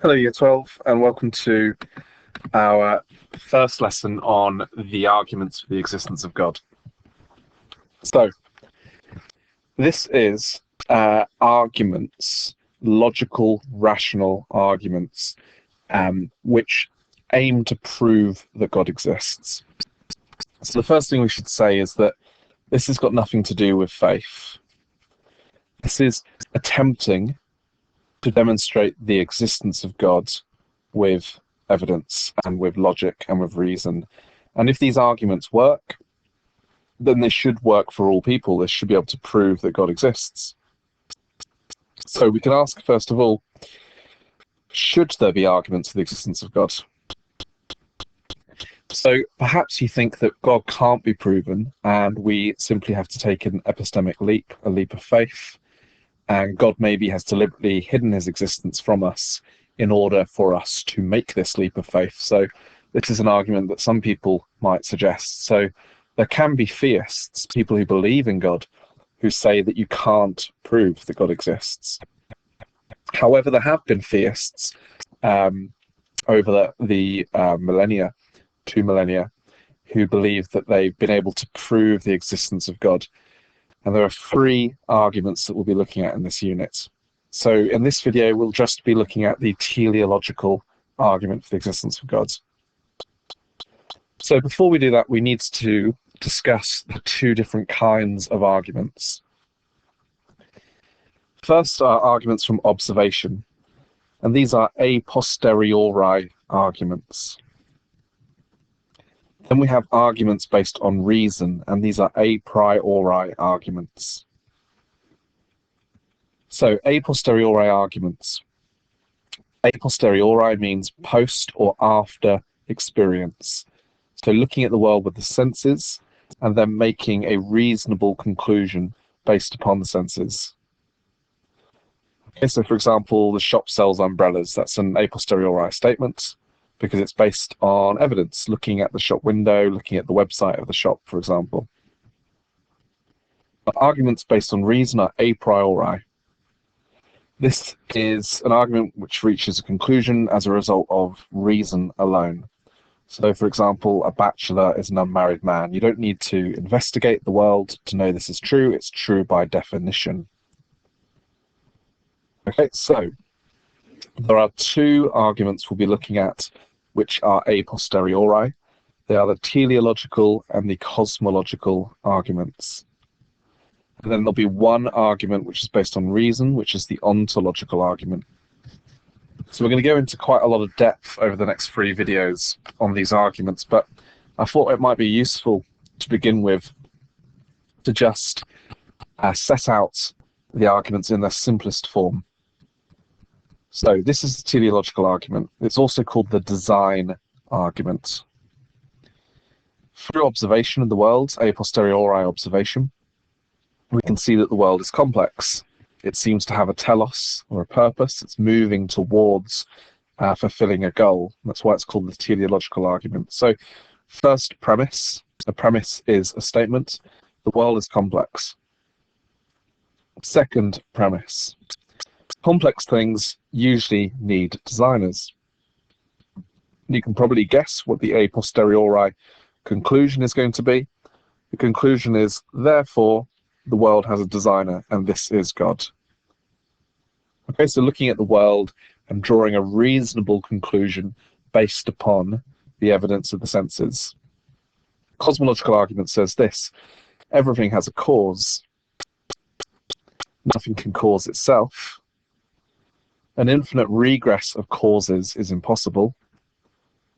Hello, Year 12, and welcome to our first lesson on the arguments for the existence of God. So, this is arguments, logical, rational arguments, which aim to prove that God exists. So the first thing we should say is that this has got nothing to do with faith. This is attempting to demonstrate the existence of God with evidence and with logic and with reason. And if these arguments work, then they should work for all people. They should be able to prove that God exists. So we can ask, first of all, should there be arguments for the existence of God? So perhaps you think that God can't be proven and we simply have to take an epistemic leap, a leap of faith, and God maybe has deliberately hidden his existence from us in order for us to make this leap of faith. So this is an argument that some people might suggest. So there can be theists, people who believe in God, who say that you can't prove that God exists. However, there have been theists over the millennia, 2 millennia, who believe that they've been able to prove the existence of God. And there are 3 arguments that we'll be looking at in this unit. So in this video, we'll just be looking at the teleological argument for the existence of God. So before we do that, we need to discuss the 2 different kinds of arguments. First are arguments from observation, and these are a posteriori arguments. Then we have arguments based on reason, and these are a priori arguments. So, a posteriori arguments. A posteriori means post or after experience. So looking at the world with the senses, and then making a reasonable conclusion based upon the senses. Okay, so for example, the shop sells umbrellas. That's an a posteriori statement, because it's based on evidence, looking at the shop window, looking at the website of the shop, for example. But arguments based on reason are a priori. This is an argument which reaches a conclusion as a result of reason alone. So, for example, a bachelor is an unmarried man. You don't need to investigate the world to know this is true. It's true by definition. Okay, so there are 2 arguments we'll be looking at which are a posteriori. They are the teleological and the cosmological arguments. And then there'll be 1 argument which is based on reason, which is the ontological argument. So we're going to go into quite a lot of depth over the next 3 videos on these arguments, but I thought it might be useful to begin with to just set out the arguments in their simplest form. So this is the teleological argument. It's also called the design argument. Through observation of the world, a posteriori observation, we can see that the world is complex. It seems to have a telos, or a purpose. It's moving towards fulfilling a goal. That's why it's called the teleological argument. So first premise, a premise is a statement. The world is complex. Second premise, complex things usually need designers. You can probably guess what the a posteriori conclusion is going to be. The conclusion is, therefore, the world has a designer, and this is God. Okay, so looking at the world and drawing a reasonable conclusion based upon the evidence of the senses. Cosmological argument says this: everything has a cause. Nothing can cause itself. An infinite regress of causes is impossible.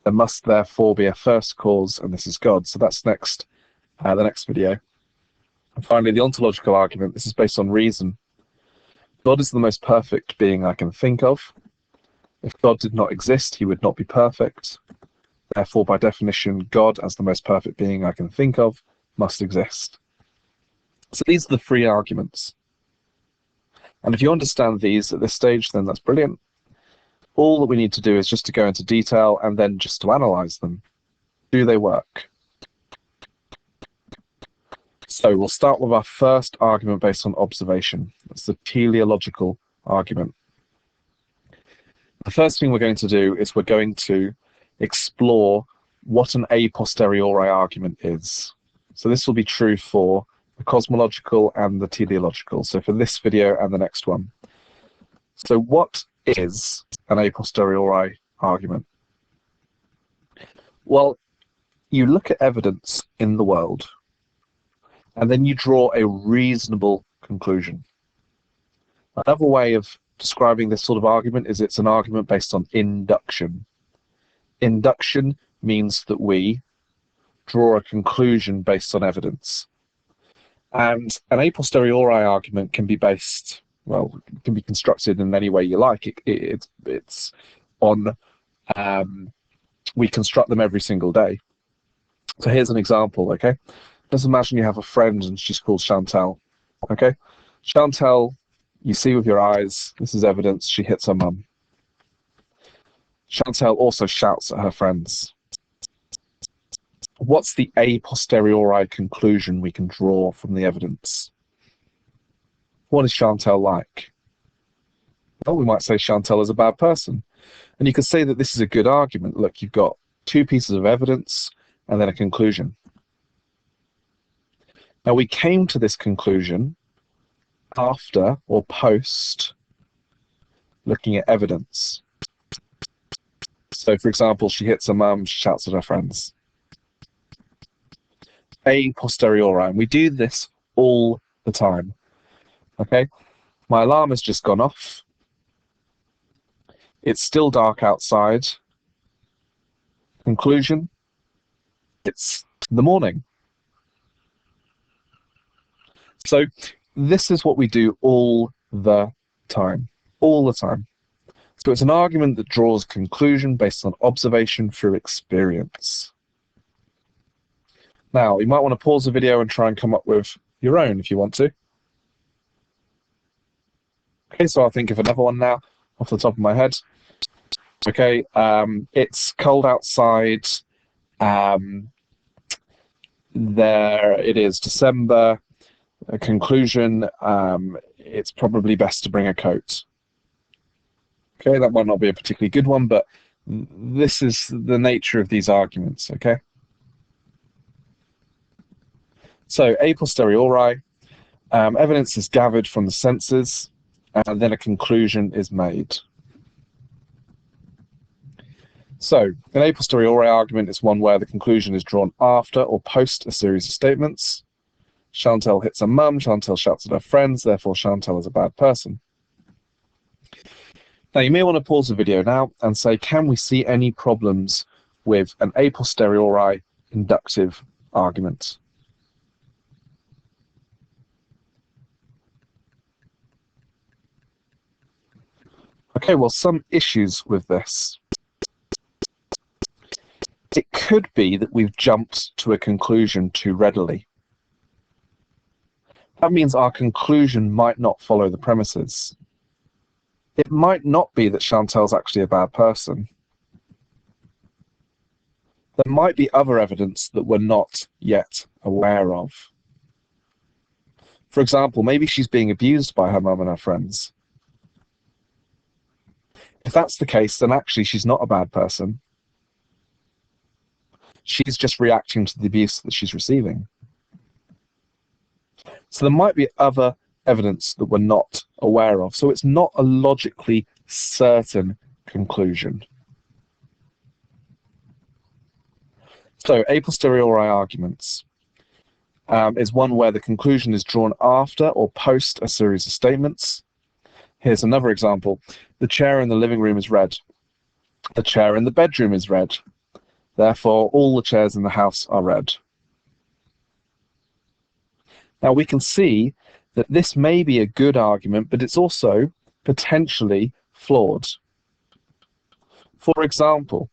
There must therefore be a first cause, and this is God. So that's the next video. And finally, the ontological argument. This is based on reason. God is the most perfect being I can think of. If God did not exist, he would not be perfect. Therefore, by definition, God, as the most perfect being I can think of, must exist. So these are the 3 arguments. And if you understand these at this stage, then that's brilliant. All that we need to do is just to go into detail and then just to analyze them. Do they work? So we'll start with our first argument based on observation. That's the teleological argument. The first thing we're going to do is we're going to explore what an a posteriori argument is. So this will be true for the cosmological and the teleological. So for this video and the next one. So what is an a posteriori argument? Well, you look at evidence in the world and then you draw a reasonable conclusion. Another way of describing this sort of argument is it's an argument based on induction. Induction means that we draw a conclusion based on evidence. And an a posteriori argument can be based, well, it can be constructed in any way you like. It's on, we construct them every single day. So here's an example, okay? Let's imagine you have a friend and she's called Chantal, okay? Chantal, you see with your eyes, this is evidence, she hits her mum. Chantal also shouts at her friends. What's the a posteriori conclusion we can draw from the evidence? What is Chantal like? Well, we might say Chantal is a bad person. And you could say that this is a good argument. Look, you've got two pieces of evidence and then a conclusion. Now, we came to this conclusion after or post looking at evidence. So, for example, she hits her mum, she shouts at her friends. A posteriori, and we do this all the time. Okay, my alarm has just gone off. It's still dark outside. Conclusion, it's the morning. So this is what we do all the time, all the time. So it's an argument that draws conclusion based on observation through experience. Now, you might want to pause the video and try and come up with your own if you want to. Okay, so I'll think of another one now off the top of my head. Okay, it's cold outside. There it is, December. A conclusion, it's probably best to bring a coat. Okay, that might not be a particularly good one, but this is the nature of these arguments, okay? So, a posteriori, evidence is gathered from the senses, and then a conclusion is made. So, an a posteriori argument is one where the conclusion is drawn after or post a series of statements. Chantal hits her mum, Chantal shouts at her friends, therefore Chantal is a bad person. Now, you may want to pause the video now and say, can we see any problems with an a posteriori inductive argument? Okay, well, some issues with this. It could be that we've jumped to a conclusion too readily. That means our conclusion might not follow the premises. It might not be that Chantal's actually a bad person. There might be other evidence that we're not yet aware of. For example, maybe she's being abused by her mum and her friends. If that's the case, then actually she's not a bad person. She's just reacting to the abuse that she's receiving. So there might be other evidence that we're not aware of. So it's not a logically certain conclusion. So a posteriori arguments is one where the conclusion is drawn after or post a series of statements. Here's another example. The chair in the living room is red. The chair in the bedroom is red. Therefore, all the chairs in the house are red. Now, we can see that this may be a good argument, but it's also potentially flawed. For example,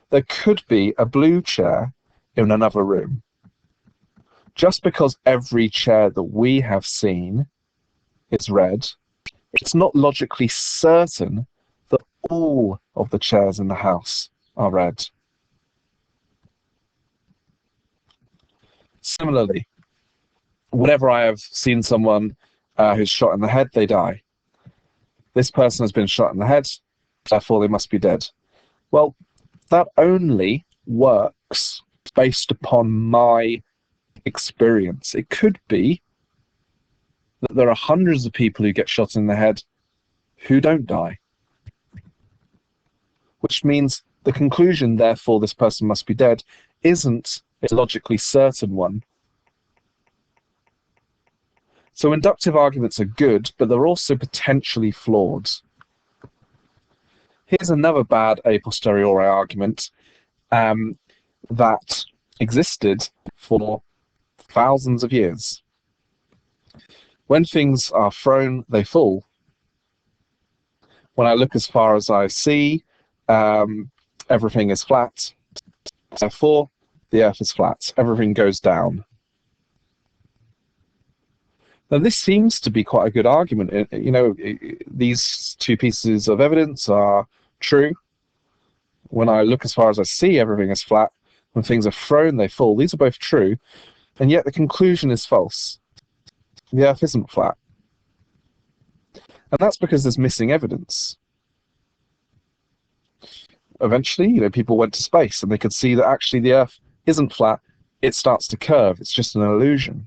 there could be a blue chair in another room. Just because every chair that we have seen is red, it's not logically certain that all of the chairs in the house are red. Similarly, whenever I have seen someone who's shot in the head, they die. This person has been shot in the head. therefore they must be dead. Well, that only works based upon my experience. It could be that there are hundreds of people who get shot in the head who don't die, which means the conclusion, therefore this person must be dead, isn't a logically certain one. So inductive arguments are good, but they're also potentially flawed. Here's another bad a posteriori argument that existed for thousands of years. When things are thrown, they fall. When I look as far as I see, everything is flat. Therefore, the Earth is flat. Everything goes down. Now, this seems to be quite a good argument. You know, these two pieces of evidence are true. When I look as far as I see, everything is flat. When things are thrown, they fall. These are both true, and yet the conclusion is false. The Earth isn't flat. And that's because there's missing evidence. Eventually, you know, people went to space and they could see that actually the Earth isn't flat. It starts to curve. It's just an illusion.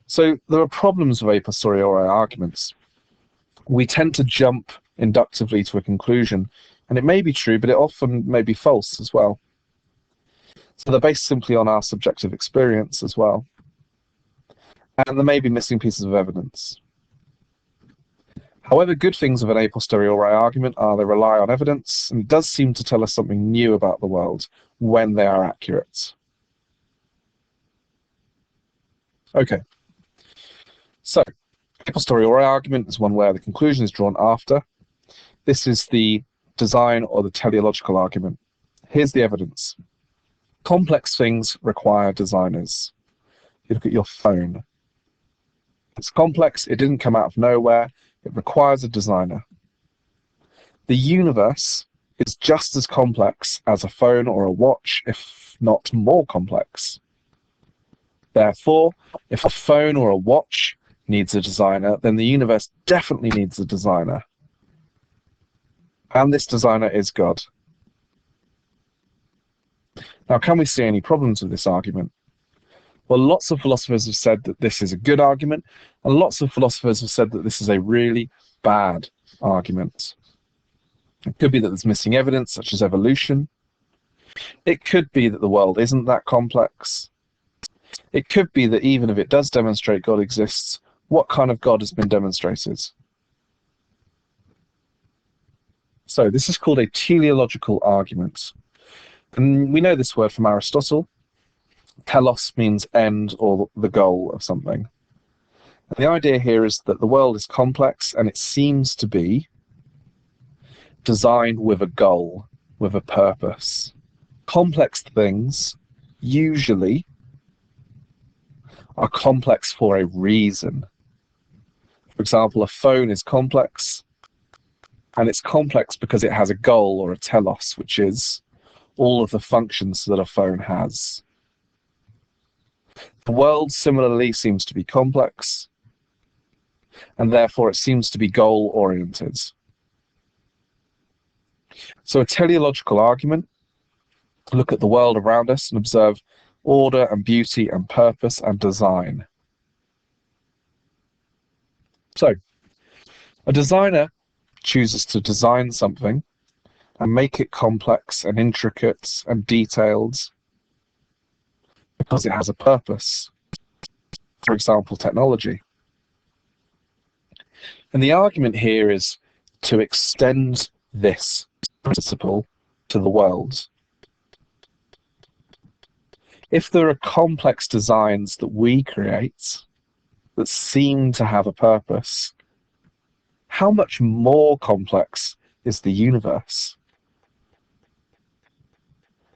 So there are problems with a posteriori arguments. We tend to jump inductively to a conclusion, and it may be true, but it often may be false as well. So they're based simply on our subjective experience as well. And there may be missing pieces of evidence. However, good things of an a posteriori argument are they rely on evidence, and it does seem to tell us something new about the world when they are accurate. Okay. So, a posteriori argument is one where the conclusion is drawn after. This is the design or the teleological argument. Here's the evidence. Complex things require designers. You look at your phone. It's complex, it didn't come out of nowhere, it requires a designer. The universe is just as complex as a phone or a watch, if not more complex. Therefore, if a phone or a watch needs a designer, then the universe definitely needs a designer. And this designer is God. Now, can we see any problems with this argument? Well, lots of philosophers have said that this is a good argument, and lots of philosophers have said that this is a really bad argument. It could be that there's missing evidence, such as evolution. It could be that the world isn't that complex. It could be that even if it does demonstrate God exists, what kind of God has been demonstrated? So this is called a teleological argument. And we know this word from Aristotle. Telos means end or the goal of something. And the idea here is that the world is complex and it seems to be designed with a goal, with a purpose. Complex things usually are complex for a reason. For example, a phone is complex, and it's complex because it has a goal or a telos, which is all of the functions that a phone has. The world similarly seems to be complex, and therefore it seems to be goal-oriented. So a teleological argument, look at the world around us and observe order and beauty and purpose and design. So, a designer chooses to design something and make it complex and intricate and detailed because it has a purpose. For example, technology. And the argument here is to extend this principle to the world. If there are complex designs that we create that seem to have a purpose, how much more complex is the universe?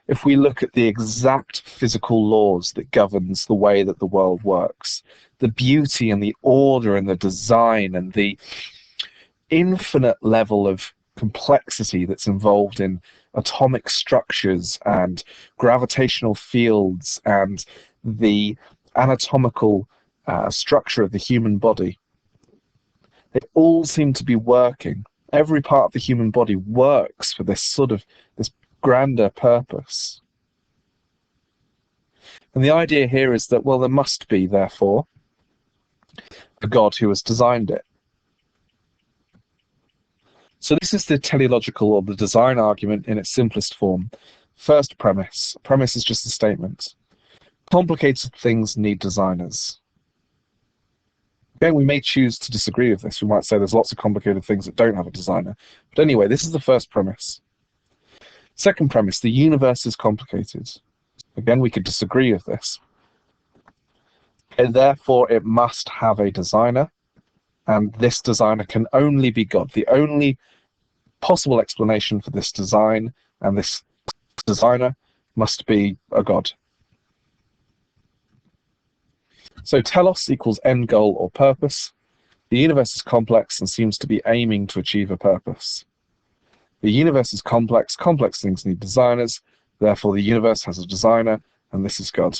If we look at the exact physical laws that governs the way that the world works, the beauty and the order and the design and the infinite level of complexity that's involved in atomic structures and gravitational fields and the anatomical structure of the human body, they all seem to be working Every part of the human body works for this grander purpose. And the idea here is that, well, there must be, therefore, a God who has designed it. So this is the teleological or the design argument in its simplest form. First premise. Premise is just a statement. Complicated things need designers. Again, we may choose to disagree with this. We might say there's lots of complicated things that don't have a designer. But anyway, this is the first premise. Second premise, the universe is complicated. Again, we could disagree with this. And therefore, it must have a designer, and this designer can only be God. The only possible explanation for this design and this designer must be a God. So telos equals end goal or purpose. The universe is complex and seems to be aiming to achieve a purpose. The universe is complex. Complex things need designers. Therefore, the universe has a designer, and this is God.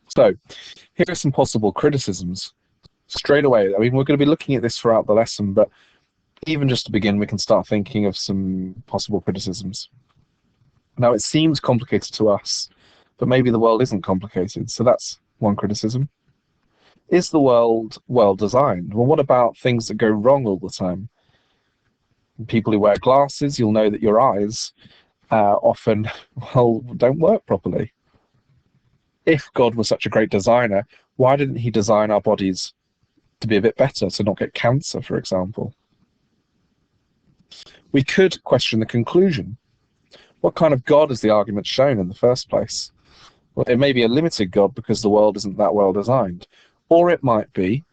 So, here are some possible criticisms. Straight away, I mean, we're going to be looking at this throughout the lesson, but even just to begin, we can start thinking of some possible criticisms. Now, it seems complicated to us, but maybe the world isn't complicated, so that's one criticism. Is the world well designed? Well, what about things that go wrong all the time? People who wear glasses, you'll know that your eyes often, well, don't work properly. If God was such a great designer, why didn't he design our bodies to be a bit better, to not get cancer, for example? We could question the conclusion. What kind of God is the argument shown in the first place? Well, it may be a limited God because the world isn't that well designed. Or it might be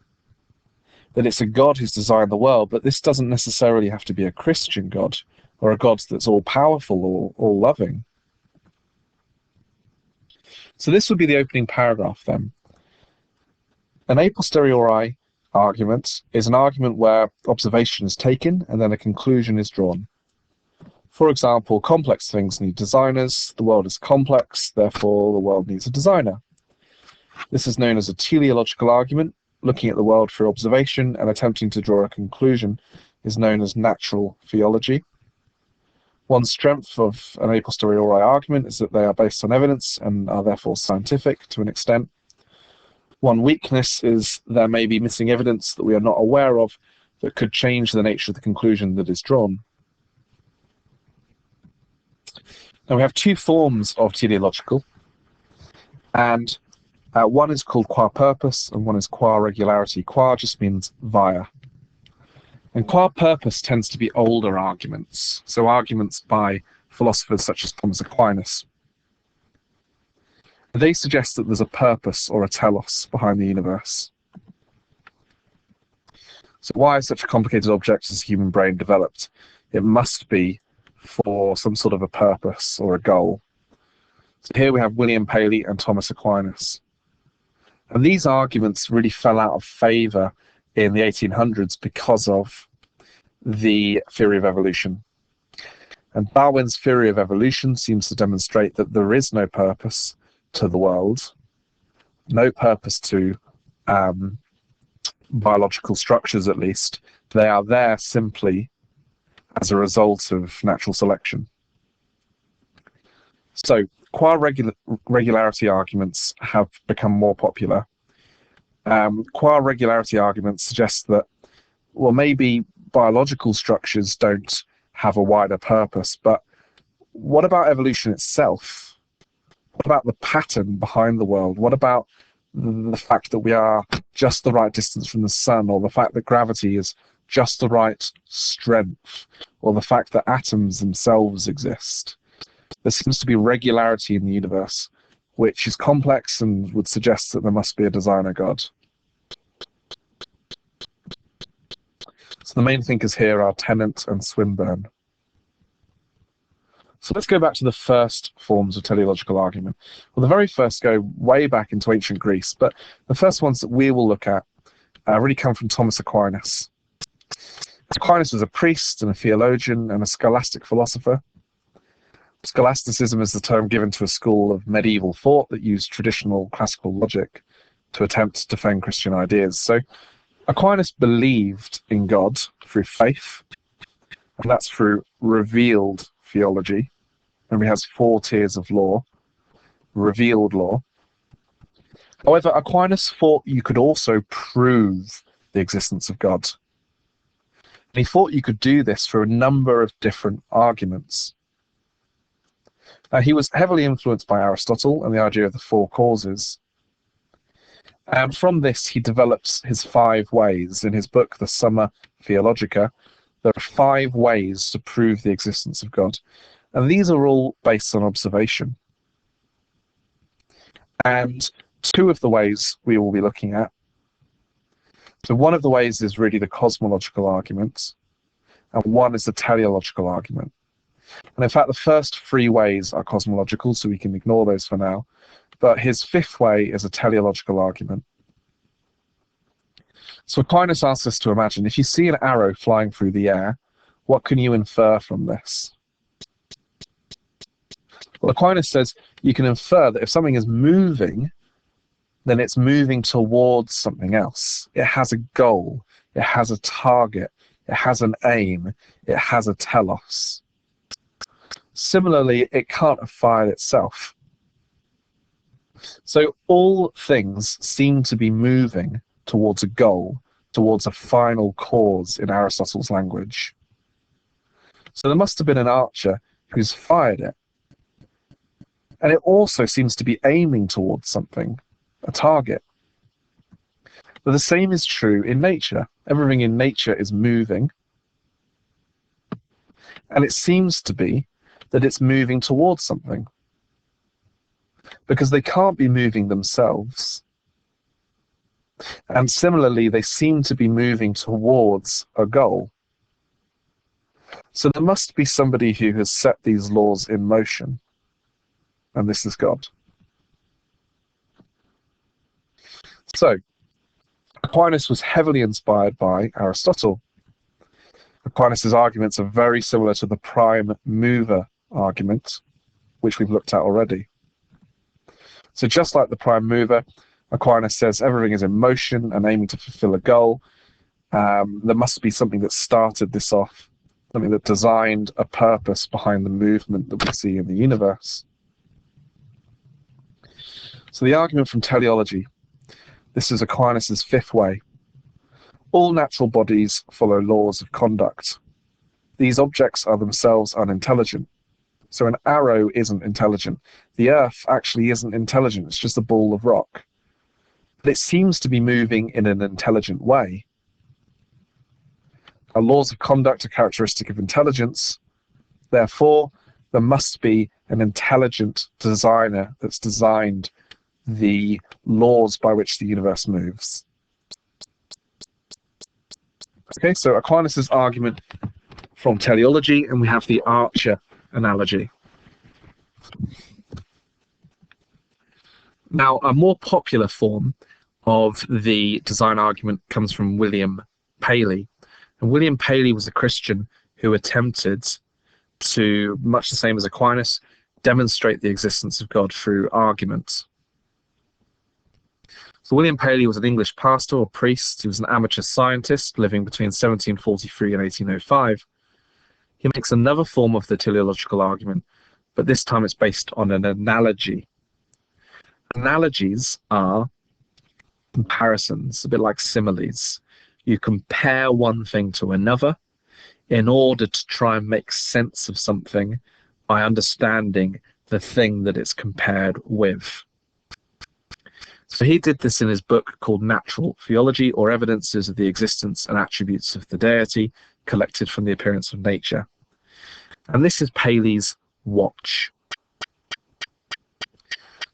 that it's a God who's designed the world, but this doesn't necessarily have to be a Christian God or a God that's all-powerful or all-loving. So this would be the opening paragraph then. An a posteriori argument is an argument where observation is taken and then a conclusion is drawn. For example, complex things need designers. The world is complex, therefore the world needs a designer. This is known as a teleological argument. Looking at the world through observation and attempting to draw a conclusion is known as natural theology. One strength of an a posteriori argument is that they are based on evidence and are therefore scientific to an extent. One weakness is there may be missing evidence that we are not aware of that could change the nature of the conclusion that is drawn. Now we have two forms of teleological, and one is called qua purpose and one is qua regularity. Qua just means via. And qua purpose tends to be older arguments, so arguments by philosophers such as Thomas Aquinas. They suggest that there's a purpose or a telos behind the universe. So why is such a complicated object as the human brain developed? It must be for some sort of a purpose or a goal. So here we have William Paley and Thomas Aquinas. And these arguments really fell out of favour in the 1800s because of the theory of evolution. And Darwin's theory of evolution seems to demonstrate that there is no purpose to the world, no purpose to biological structures at least. They are there simply as a result of natural selection. So qua regularity arguments have become more popular. Qua regularity arguments suggest that, well, maybe biological structures don't have a wider purpose, but what about evolution itself? What about the pattern behind the world? What about the fact that we are just the right distance from the sun, or the fact that gravity is just the right strength, or the fact that atoms themselves exist? There seems to be regularity in the universe, which is complex and would suggest that there must be a designer God. So the main thinkers here are Tennant and Swinburne. So let's go back to the first forms of teleological argument. Well, the very first go way back into ancient Greece, but the first ones that we will look at really come from Thomas Aquinas. Aquinas was a priest and a theologian and a scholastic philosopher. Scholasticism is the term given to a school of medieval thought that used traditional classical logic to attempt to defend Christian ideas. So Aquinas believed in God through faith, and that's through revealed theology. And he has 4 tiers of law: revealed law. However, Aquinas thought you could also prove the existence of God. And he thought you could do this through a number of different arguments. Now, he was heavily influenced by Aristotle and the idea of the 4 causes. And from this, he develops his 5 ways. In his book, The Summa Theologica, there are 5 ways to prove the existence of God. And these are all based on observation. And 2 of the ways we will be looking at. So one of the ways is really the cosmological argument, and one is the teleological argument. And in fact, the first 3 ways are cosmological, so we can ignore those for now. But his 5th way is a teleological argument. So Aquinas asks us to imagine, if you see an arrow flying through the air, what can you infer from this? Well, Aquinas says you can infer that if something is moving, then it's moving towards something else. It has a goal, it has a target, it has an aim, it has a telos. Similarly, it can't affirm itself. So all things seem to be moving towards a goal, towards a final cause in Aristotle's language. So there must have been an archer who's fired it. And it also seems to be aiming towards something, a target. But the same is true in nature. Everything in nature is moving. And it seems to be that it's moving towards something, because they can't be moving themselves. And similarly, they seem to be moving towards a goal. So there must be somebody who has set these laws in motion, and this is God. So Aquinas was heavily inspired by Aristotle. Aquinas' arguments are very similar to the prime mover argument, which we've looked at already. So just like the prime mover, Aquinas says everything is in motion and aiming to fulfill a goal. There must be something that started this off, something that designed a purpose behind the movement that we see in the universe. So the argument from teleology, this is Aquinas' 5th way. All natural bodies follow laws of conduct. These objects are themselves unintelligent. So an arrow isn't intelligent. The earth actually isn't intelligent. It's just a ball of rock. But it seems to be moving in an intelligent way. Our laws of conduct are characteristic of intelligence. Therefore, there must be an intelligent designer that's designed the laws by which the universe moves. Okay, so Aquinas' argument from teleology, and we have the archer analogy. Now, a more popular form of the design argument comes from William Paley. And William Paley was a Christian who attempted to, much the same as Aquinas, demonstrate the existence of God through arguments. So William Paley was an English pastor or priest. He was an amateur scientist living between 1743 and 1805. He makes another form of the teleological argument, but this time it's based on an analogy. Analogies are comparisons, a bit like similes. You compare one thing to another in order to try and make sense of something by understanding the thing that it's compared with. So he did this in his book called Natural Theology, or Evidences of the Existence and Attributes of the Deity, collected from the appearance of nature. And this is Paley's watch.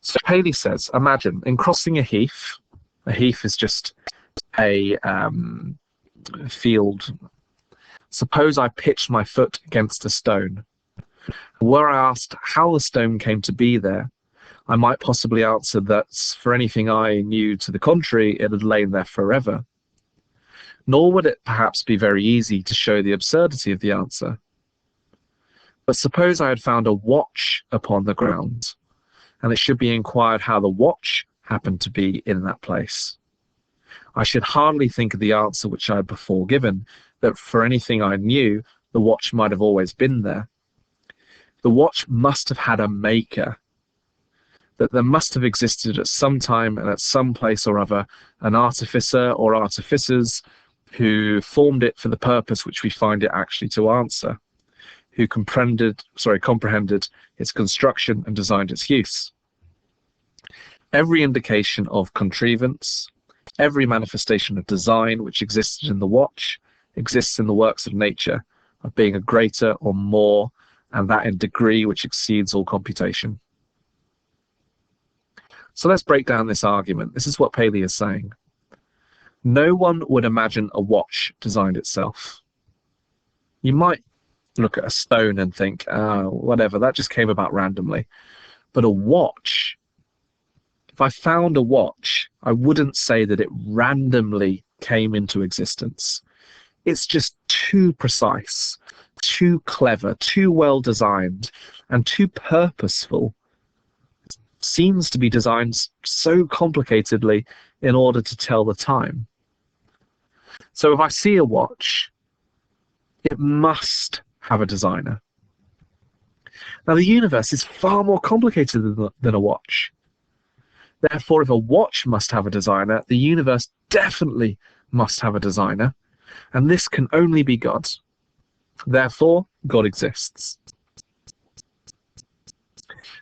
So Paley says, imagine in crossing a heath is just a field. Suppose I pitched my foot against a stone. Were I asked how the stone came to be there, I might possibly answer that for anything I knew to the contrary, it had lain there forever. Nor would it perhaps be very easy to show the absurdity of the answer. But suppose I had found a watch upon the ground, and it should be inquired how the watch happened to be in that place. I should hardly think of the answer which I had before given, that for anything I knew, the watch might have always been there. The watch must have had a maker, that there must have existed at some time and at some place or other an artificer or artificers who formed it for the purpose which we find it actually to answer, who comprehended its construction and designed its use. Every indication of contrivance, every manifestation of design which existed in the watch exists in the works of nature, of being a greater or more, and that in degree which exceeds all computation. So let's break down this argument. This is what Paley is saying. No one would imagine a watch designed itself. You might look at a stone and think, oh, whatever, that just came about randomly. But a watch, if I found a watch, I wouldn't say that it randomly came into existence. It's just too precise, too clever, too well designed, and too purposeful. It seems to be designed so complicatedly in order to tell the time. So if I see a watch, it must have a designer. Now, the universe is far more complicated than a watch. Therefore, if a watch must have a designer, the universe definitely must have a designer, and this can only be God. Therefore, God exists.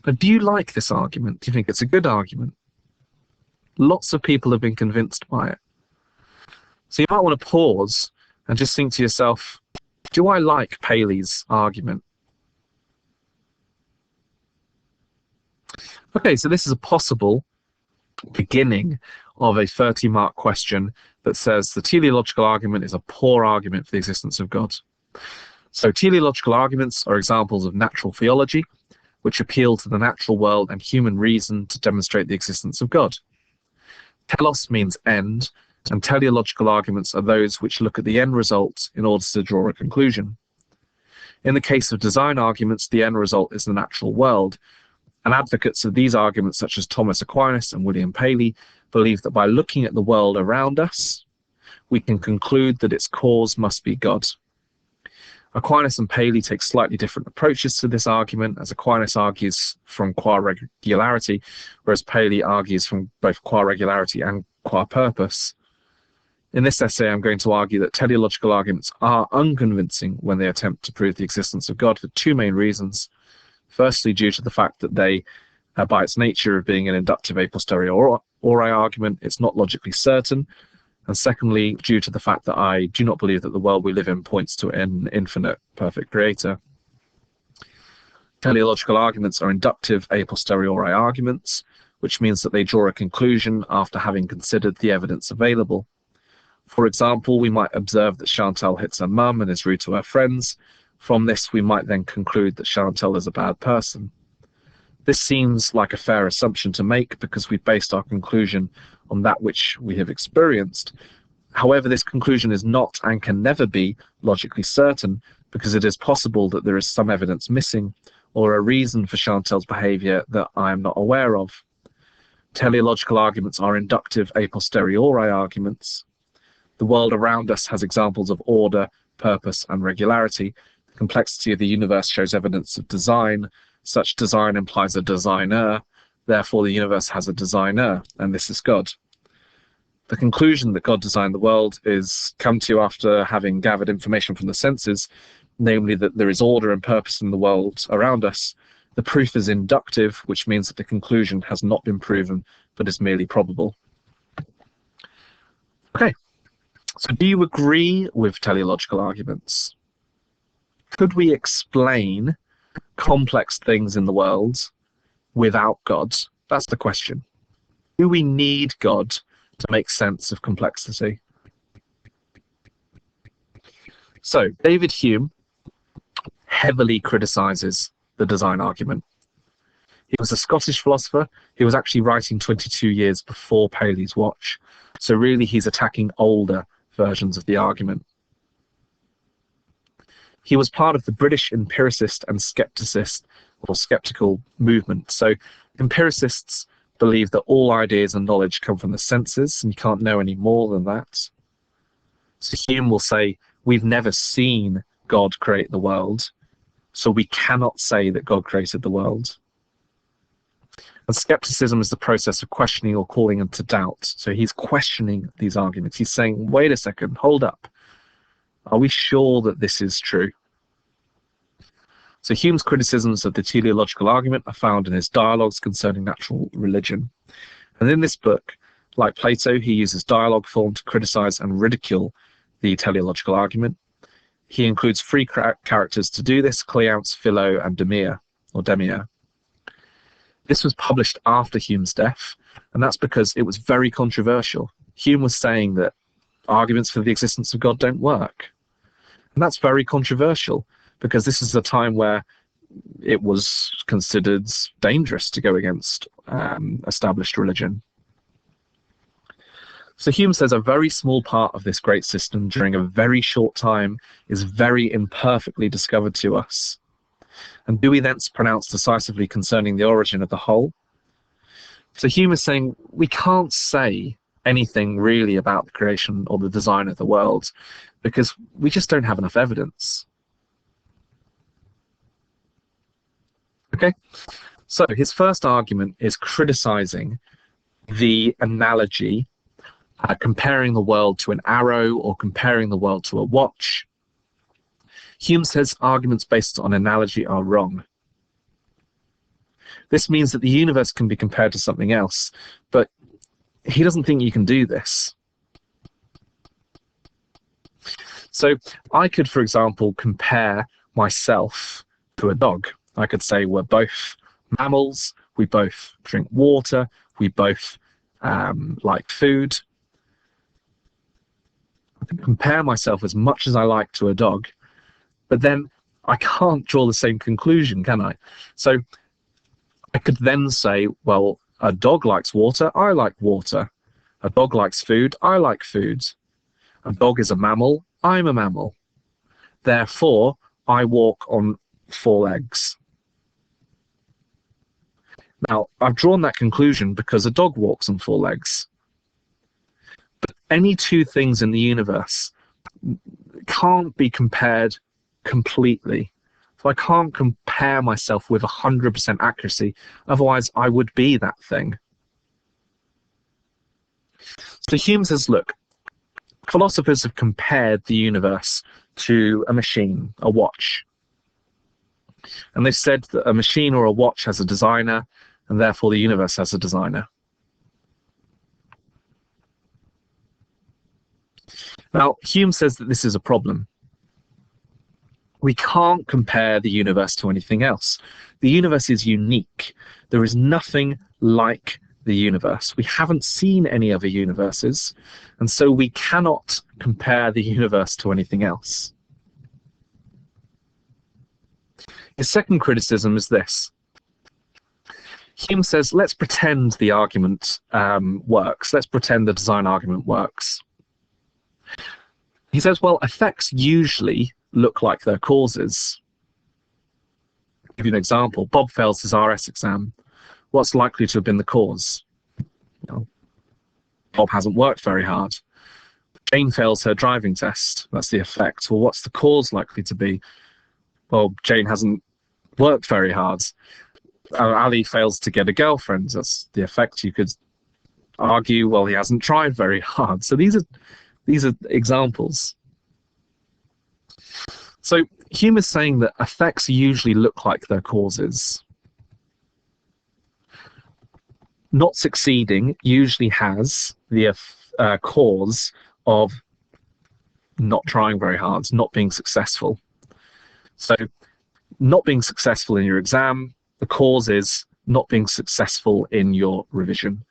Now, do you like this argument? Do you think it's a good argument? Lots of people have been convinced by it. So you might want to pause and just think to yourself, do I like Paley's argument? Okay, so this is a possible beginning of a 30-mark question that says the teleological argument is a poor argument for the existence of God. So teleological arguments are examples of natural theology, which appeal to the natural world and human reason to demonstrate the existence of God. Telos means end, and teleological arguments are those which look at the end result in order to draw a conclusion. In the case of design arguments, the end result is the natural world, and advocates of these arguments, such as Thomas Aquinas and William Paley, believe that by looking at the world around us, we can conclude that its cause must be God. Aquinas and Paley take slightly different approaches to this argument, as Aquinas argues from qua regularity, whereas Paley argues from both qua regularity and qua purpose. In this essay, I'm going to argue that teleological arguments are unconvincing when they attempt to prove the existence of God for two main reasons. Firstly, due to the fact that they, by its nature of being an inductive a posteriori argument, it's not logically certain. And secondly, due to the fact that I do not believe that the world we live in points to an infinite, perfect creator. Teleological arguments are inductive a posteriori arguments, which means that they draw a conclusion after having considered the evidence available. For example, we might observe that Chantal hits her mum and is rude to her friends. From this, we might then conclude that Chantal is a bad person. This seems like a fair assumption to make because we've based our conclusion on that which we have experienced. However, this conclusion is not and can never be logically certain because it is possible that there is some evidence missing or a reason for Chantal's behaviour that I am not aware of. Teleological arguments are inductive a posteriori arguments. The world around us has examples of order, purpose, and regularity. The complexity of the universe shows evidence of design. Such design implies a designer. Therefore, the universe has a designer, and this is God. The conclusion that God designed the world is come to after having gathered information from the senses, namely that there is order and purpose in the world around us. The proof is inductive, which means that the conclusion has not been proven, but is merely probable. Okay, so do you agree with teleological arguments? Could we explain complex things in the world without God? That's the question. Do we need God to make sense of complexity? So David Hume heavily criticizes the design argument. He was a Scottish philosopher. He was actually writing 22 years before Paley's watch. So really he's attacking older versions of the argument. He was part of the British empiricist and skepticist or skeptical movement. So empiricists believe that all ideas and knowledge come from the senses, and you can't know any more than that. So Hume will say, we've never seen God create the world, so we cannot say that God created the world. And skepticism is the process of questioning or calling into doubt. So he's questioning these arguments. He's saying, wait a second, hold up. Are we sure that this is true? So Hume's criticisms of the teleological argument are found in his dialogues concerning natural religion. And in this book, like Plato, he uses dialogue form to criticize and ridicule the teleological argument. He includes three characters to do this: Cleanthes, Philo, and Demea, or Demea. This was published after Hume's death, and that's because it was very controversial. Hume was saying that arguments for the existence of God don't work. And that's very controversial, because this is a time where it was considered dangerous to go against established religion. So Hume says a very small part of this great system during a very short time is very imperfectly discovered to us. And do we thence pronounce decisively concerning the origin of the whole? So Hume is saying we can't say anything really about the creation or the design of the world because we just don't have enough evidence. Okay, so his first argument is criticizing the analogy, comparing the world to an arrow or comparing the world to a watch. Hume says arguments based on analogy are wrong. This means that the universe can be compared to something else, but he doesn't think you can do this. So I could, for example, compare myself to a dog. I could say we're both mammals, we both drink water, we both like food. I can compare myself as much as I like to a dog, but then I can't draw the same conclusion, can I? So I could then say, well, a dog likes water, I like water. A dog likes food, I like food. A dog is a mammal, I'm a mammal. Therefore, I walk on 4 legs. Now, I've drawn that conclusion because a dog walks on 4 legs. But any two things in the universe can't be compared completely. So I can't compare myself with 100% accuracy, otherwise I would be that thing. So Hume says, look, philosophers have compared the universe to a machine, a watch. And they've said that a machine or a watch has a designer, and therefore the universe has a designer. Now, Hume says that this is a problem. We can't compare the universe to anything else. The universe is unique. There is nothing like the universe. We haven't seen any other universes, and so we cannot compare the universe to anything else. His second criticism is this. Hume says, let's pretend the argument works. Let's pretend the design argument works. He says, well, effects usually look like their causes. I'll give you an example. Bob fails his RS exam. What's likely to have been the cause? Bob hasn't worked very hard. Jane fails her driving test. That's the effect. Well, what's the cause likely to be? Well, Jane hasn't worked very hard. Ali fails to get a girlfriend. That's the effect. You could argue, well, he hasn't tried very hard. So these are examples. So Hume is saying that effects usually look like their causes. Not succeeding usually has the cause of not trying very hard, not being successful. So not being successful in your exam, the cause is not being successful in your revision.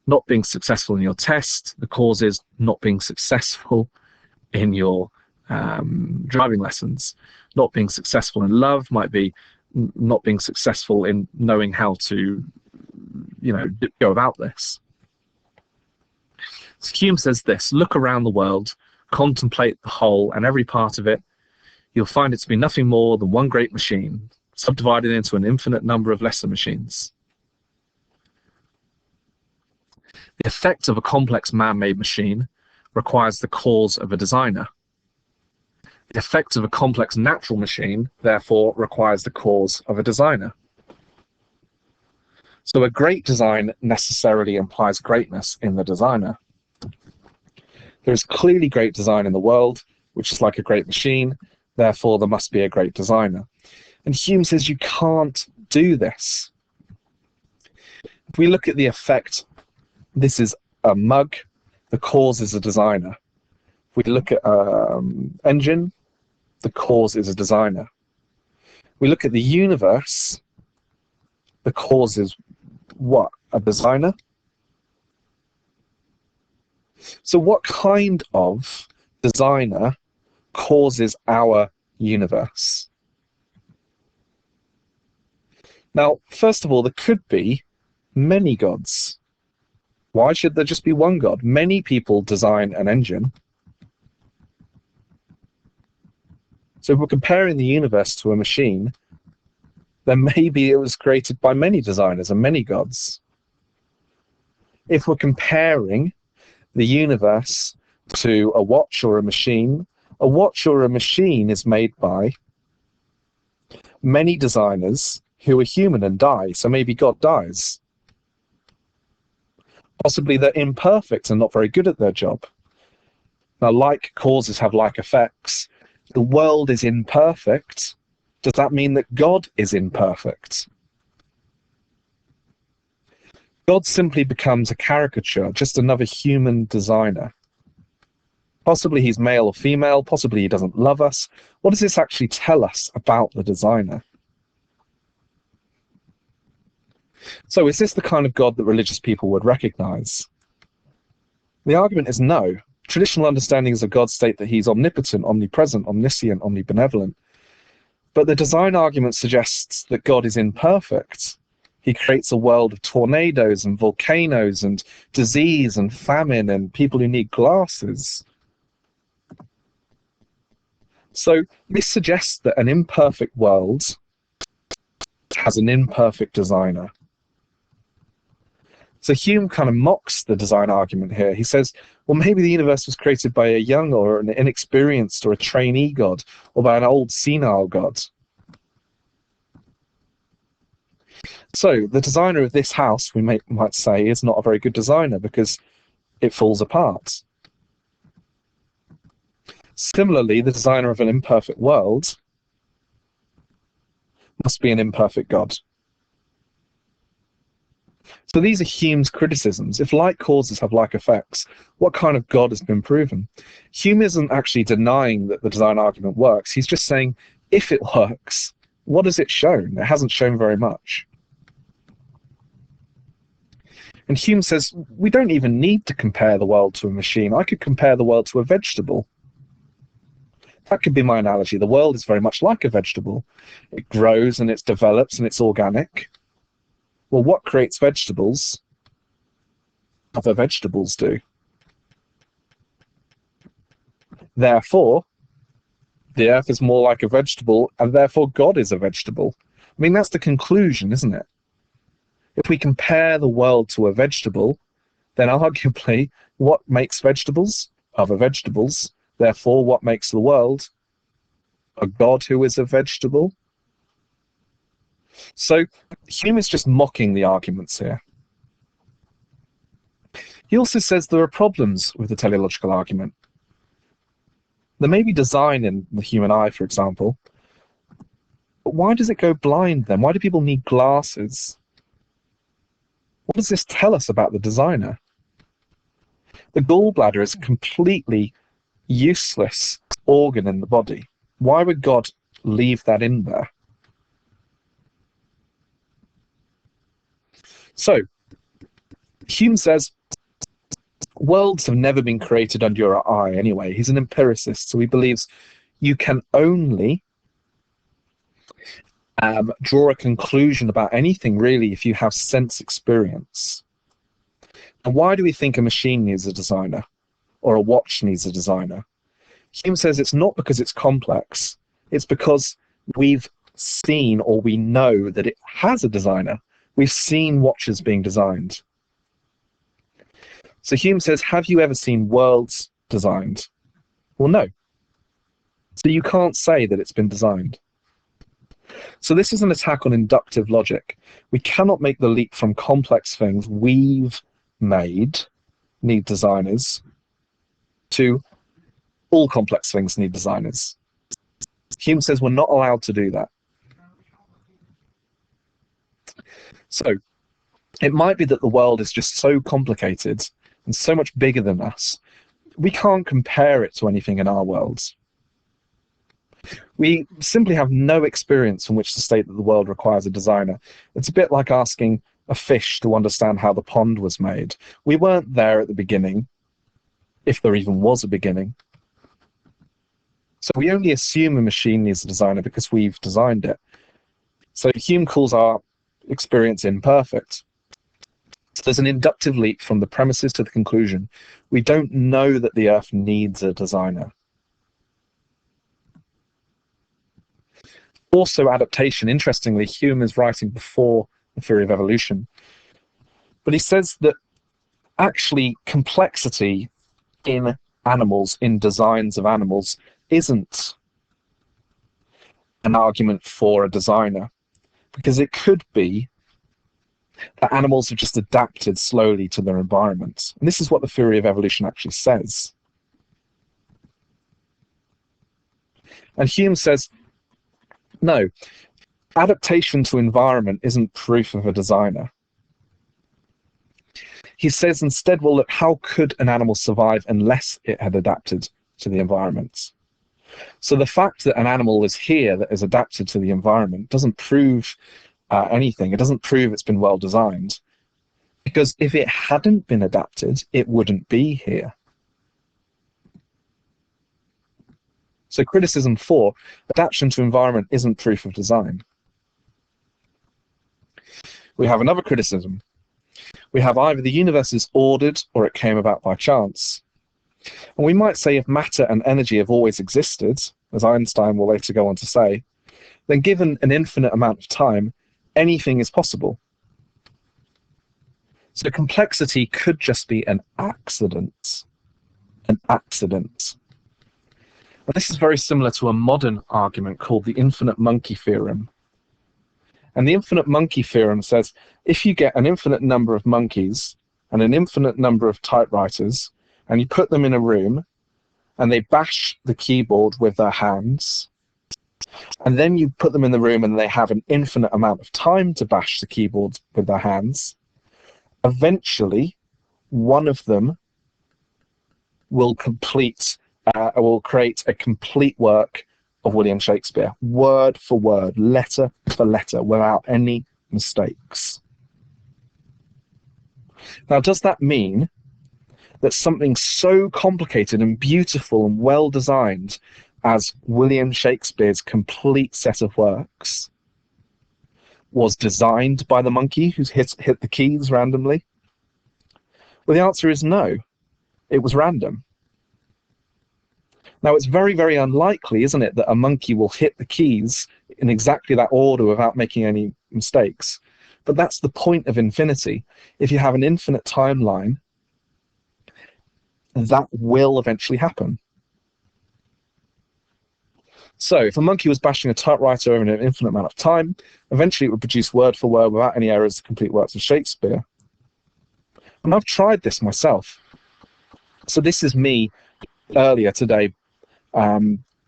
Not being successful in your test, the cause is not being successful in your driving lessons. Not being successful in love might be not being successful in knowing how to, go about this. So Hume says this: look around the world, contemplate the whole and every part of it. You'll find it to be nothing more than one great machine, subdivided into an infinite number of lesser machines. The effect of a complex man-made machine requires the cause of a designer. The effect of a complex natural machine, therefore, requires the cause of a designer. So a great design necessarily implies greatness in the designer. There is clearly great design in the world, which is like a great machine, therefore there must be a great designer. And Hume says you can't do this. If we look at the effect, this is a mug, the cause is a designer. If we look at engine, the cause is a designer. We look at the universe, the cause is what? A designer? So what kind of designer causes our universe? Now, first of all, there could be many gods. Why should there just be one god? Many people design an engine. So if we're comparing the universe to a machine, then maybe it was created by many designers and many gods. If we're comparing the universe to a watch or a machine is made by many designers who are human and die, so maybe God dies. Possibly they're imperfect and not very good at their job. Now, like causes have like effects. The world is imperfect. Does that mean that God is imperfect? God simply becomes a caricature, just another human designer. Possibly he's male or female, possibly he doesn't love us. What does this actually tell us about the designer? So is this the kind of God that religious people would recognize? The argument is no. Traditional understandings of God state that he's omnipotent, omnipresent, omniscient, omnibenevolent. But the design argument suggests that God is imperfect. He creates a world of tornadoes and volcanoes and disease and famine and people who need glasses. So this suggests that an imperfect world has an imperfect designer. So Hume kind of mocks the design argument here. He says, well, maybe the universe was created by a young or an inexperienced or a trainee god, or by an old senile god. So the designer of this house, we might say, is not a very good designer because it falls apart. Similarly, the designer of an imperfect world must be an imperfect God. So these are Hume's criticisms. If like causes have like effects, what kind of God has been proven? Hume isn't actually denying that the design argument works. He's just saying, if it works, what has it shown? It hasn't shown very much. And Hume says, we don't even need to compare the world to a machine. I could compare the world to a vegetable. That could be my analogy. The world is very much like a vegetable. It grows and it develops and it's organic. Well, what creates vegetables? Other vegetables do. Therefore, the earth is more like a vegetable, and therefore God is a vegetable. I mean, that's the conclusion, isn't it? If we compare the world to a vegetable, then arguably, what makes vegetables? Other vegetables. Therefore, what makes the world? A God who is a vegetable. So Hume is just mocking the arguments here. He also says there are problems with the teleological argument. There may be design in the human eye, for example, but why does it go blind then? Why do people need glasses? What does this tell us about the designer? The gallbladder is a completely useless organ in the body. Why would God leave that in there? So, Hume says, worlds have never been created under your eye anyway. He's an empiricist, so he believes you can only draw a conclusion about anything, really, if you have sense experience. And why do we think a machine needs a designer, or a watch needs a designer? Hume says it's not because it's complex, it's because we've seen or we know that it has a designer. We've seen watches being designed. So Hume says, have you ever seen worlds designed? Well, no. So you can't say that it's been designed. So this is an attack on inductive logic. We cannot make the leap from complex things we've made, need designers, to all complex things need designers. Hume says we're not allowed to do that. So it might be that the world is just so complicated and so much bigger than us, we can't compare it to anything in our worlds. We simply have no experience from which to state that the world requires a designer. It's a bit like asking a fish to understand how the pond was made. We weren't there at the beginning, if there even was a beginning. So we only assume a machine needs a designer because we've designed it. So Hume calls our experience imperfect. So there's an inductive leap from the premises to the conclusion. We don't know that the Earth needs a designer. Also adaptation. Interestingly, Hume is writing before the theory of evolution. But he says that actually complexity in animals, in designs of animals, isn't an argument for a designer, because it could be that animals have just adapted slowly to their environments. And this is what the theory of evolution actually says. And Hume says, no, adaptation to environment isn't proof of a designer. He says instead, well, look, how could an animal survive unless it had adapted to the environment? So the fact that an animal is here that is adapted to the environment doesn't prove anything. It doesn't prove it's been well designed, because if it hadn't been adapted, it wouldn't be here. So criticism 4, adaptation to environment isn't proof of design. We have another criticism. We have either the universe is ordered or it came about by chance. And we might say if matter and energy have always existed, as Einstein will later go on to say, then given an infinite amount of time, anything is possible. So complexity could just be an accident. An accident. And this is very similar to a modern argument called the infinite monkey theorem. And the infinite monkey theorem says if you get an infinite number of monkeys and an infinite number of typewriters, and you put them in a room and they bash the keyboard with their hands, and then you put them in the room and they have an infinite amount of time to bash the keyboard with their hands, eventually one of them will create a complete work of William Shakespeare, word for word, letter for letter, without any mistakes. Now, does that mean that something so complicated and beautiful and well designed as William Shakespeare's complete set of works was designed by the monkey who's hit the keys randomly? Well, the answer is no. It was random. Now, it's very, very unlikely, isn't it, that a monkey will hit the keys in exactly that order without making any mistakes. But that's the point of infinity. If you have an infinite timeline, that will eventually happen. So if a monkey was bashing a typewriter over an infinite amount of time, eventually it would produce word for word without any errors the complete works of Shakespeare. And I've tried this myself. So this is me earlier today,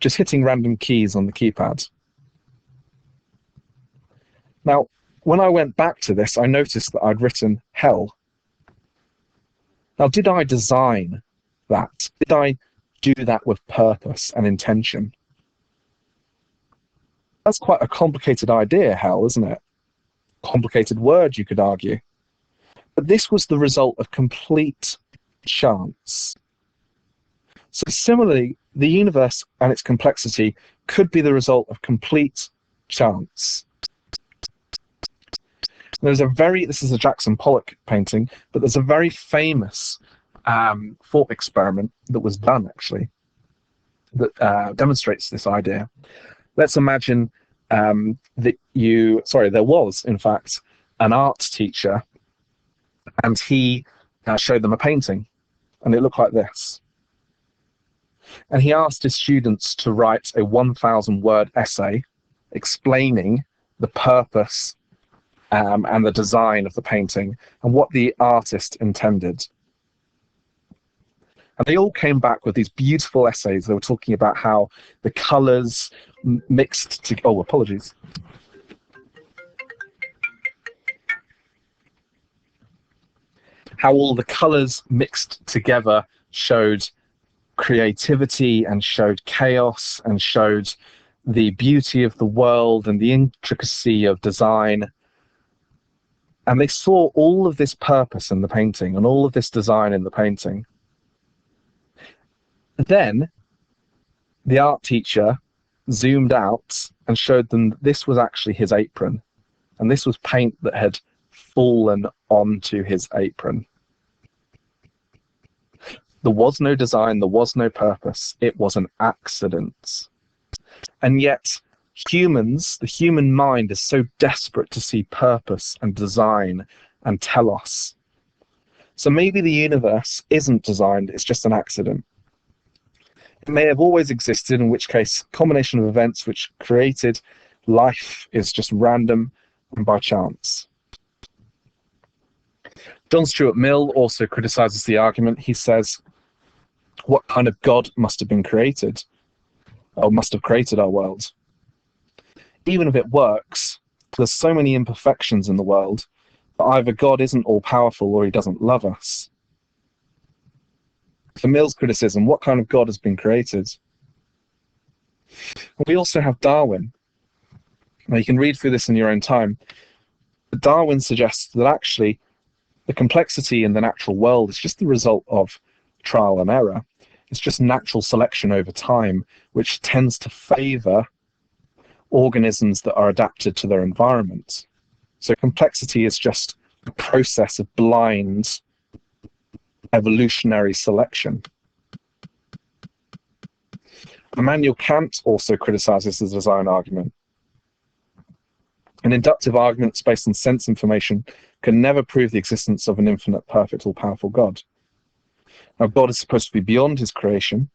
just hitting random keys on the keypad. Now, when I went back to this, I noticed that I'd written hell. Now, did I design that? Did I do that with purpose and intention? That's quite a complicated idea, hell, isn't it? Complicated word, you could argue. But this was the result of complete chance. So similarly, the universe and its complexity could be the result of complete chance. This is a Jackson Pollock painting, but there's a very famous thought experiment that was done, actually, that demonstrates this idea. Let's imagine there was, in fact, an art teacher, and he showed them a painting, and it looked like this. And he asked his students to write a 1,000-word essay explaining the purpose and the design of the painting and what the artist intended. And they all came back with these beautiful essays. They were talking about how the colours mixed to... Oh, apologies. How all the colours mixed together showed creativity and showed chaos and showed the beauty of the world and the intricacy of design. And they saw all of this purpose in the painting and all of this design in the painting. Then the art teacher zoomed out and showed them that this was actually his apron, and this was paint that had fallen onto his apron. There was no design, there was no purpose, it was an accident. And yet humans, the human mind, is so desperate to see purpose and design and telos. So maybe the universe isn't designed, it's just an accident. It may have always existed, in which case a combination of events which created life is just random and by chance. John Stuart Mill also criticizes the argument. He says, what kind of God must have been created, or must have created our world? Even if it works, there's so many imperfections in the world that either God isn't all-powerful or he doesn't love us. For Mill's criticism, what kind of God has been created? We also have Darwin. Now, you can read through this in your own time. But Darwin suggests that actually the complexity in the natural world is just the result of trial and error. It's just natural selection over time, which tends to favor organisms that are adapted to their environment. So complexity is just a process of blind evolutionary selection. Immanuel Kant also criticizes the design argument. An inductive argument based on sense information can never prove the existence of an infinite, perfect, all-powerful God. Now, God is supposed to be beyond his creation,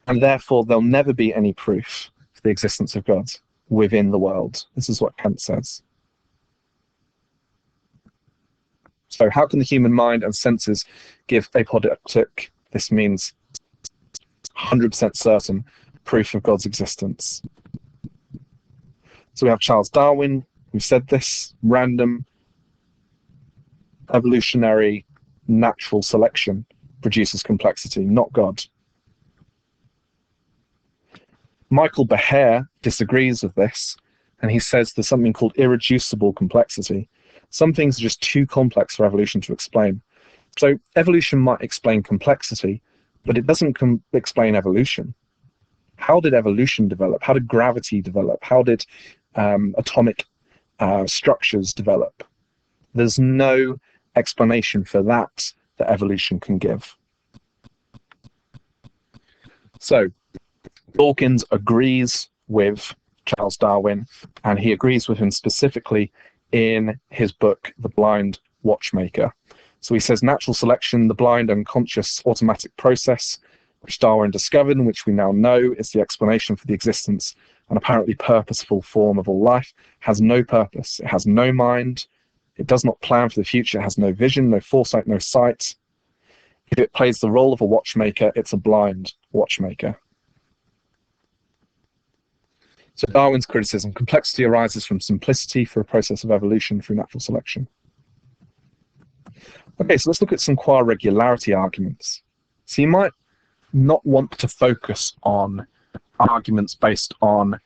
and therefore there'll never be any proof for the existence of God within the world. This is what Kant says. So how can the human mind and senses give apodictic, this means 100% certain, proof of God's existence? So we have Charles Darwin, who said this: random, evolutionary, natural selection produces complexity, not God. Michael Beher disagrees with this, and he says there's something called irreducible complexity. Some things are just too complex for evolution to explain. So evolution might explain complexity, but it doesn't explain evolution. How did evolution develop? How did gravity develop? How did atomic structures develop? There's no explanation for that evolution can give. So Dawkins agrees with Charles Darwin, and he agrees with him specifically in his book, The Blind Watchmaker. So he says natural selection, the blind unconscious automatic process, which Darwin discovered and which we now know is the explanation for the existence and apparently purposeful form of all life, has no purpose. It has no mind. It does not plan for the future. It has no vision, no foresight, no sight. If it plays the role of a watchmaker, it's a blind watchmaker. So Darwin's criticism: complexity arises from simplicity for a process of evolution through natural selection. Okay, so let's look at some qua-regularity arguments. So you might not want to focus on arguments based on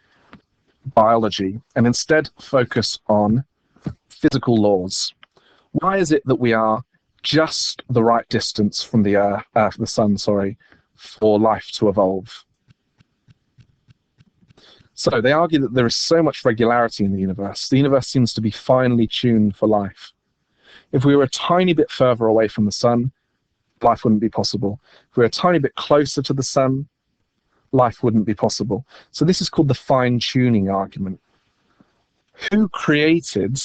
biology and instead focus on physical laws. Why is it that we are just the right distance from the sun, for life to evolve? So they argue that there is so much regularity in the universe. The universe seems to be finely tuned for life. If we were a tiny bit further away from the sun, life wouldn't be possible. If we were a tiny bit closer to the sun, life wouldn't be possible. So this is called the fine-tuning argument. Who created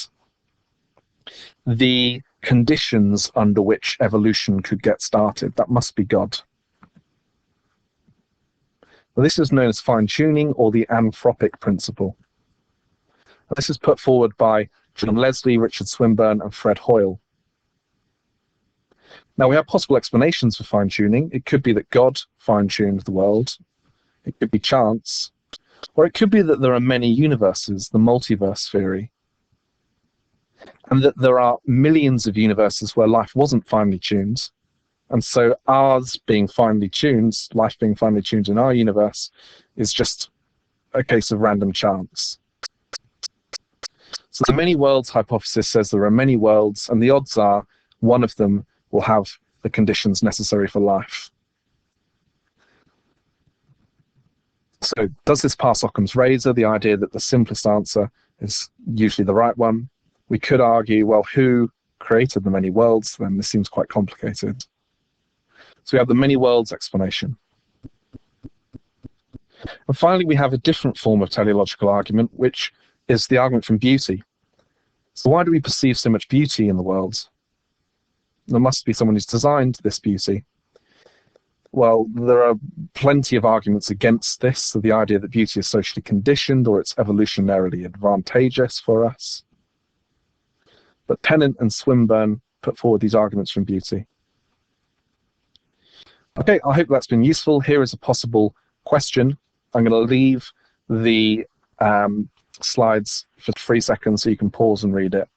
the conditions under which evolution could get started. That must be God. Well, this is known as fine-tuning or the anthropic principle. This is put forward by John Leslie, Richard Swinburne, and Fred Hoyle. Now, we have possible explanations for fine-tuning. It could be that God fine-tuned the world. It could be chance. Or it could be that there are many universes, the multiverse theory, and that there are millions of universes where life wasn't finely tuned. And so ours being finely tuned, life being finely tuned in our universe, is just a case of random chance. So the many worlds hypothesis says there are many worlds, and the odds are one of them will have the conditions necessary for life. So does this pass Occam's razor, the idea that the simplest answer is usually the right one? We could argue, well, who created the many worlds? Then this seems quite complicated. So we have the many worlds explanation. And finally, we have a different form of teleological argument, which is the argument from beauty. So why do we perceive so much beauty in the world? There must be someone who's designed this beauty. Well, there are plenty of arguments against this, so the idea that beauty is socially conditioned or it's evolutionarily advantageous for us. But Tennant and Swinburne put forward these arguments from beauty. Okay, I hope that's been useful. Here is a possible question. I'm going to leave the slides for 3 seconds so you can pause and read it.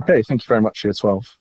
Okay, thank you very much, Year 12.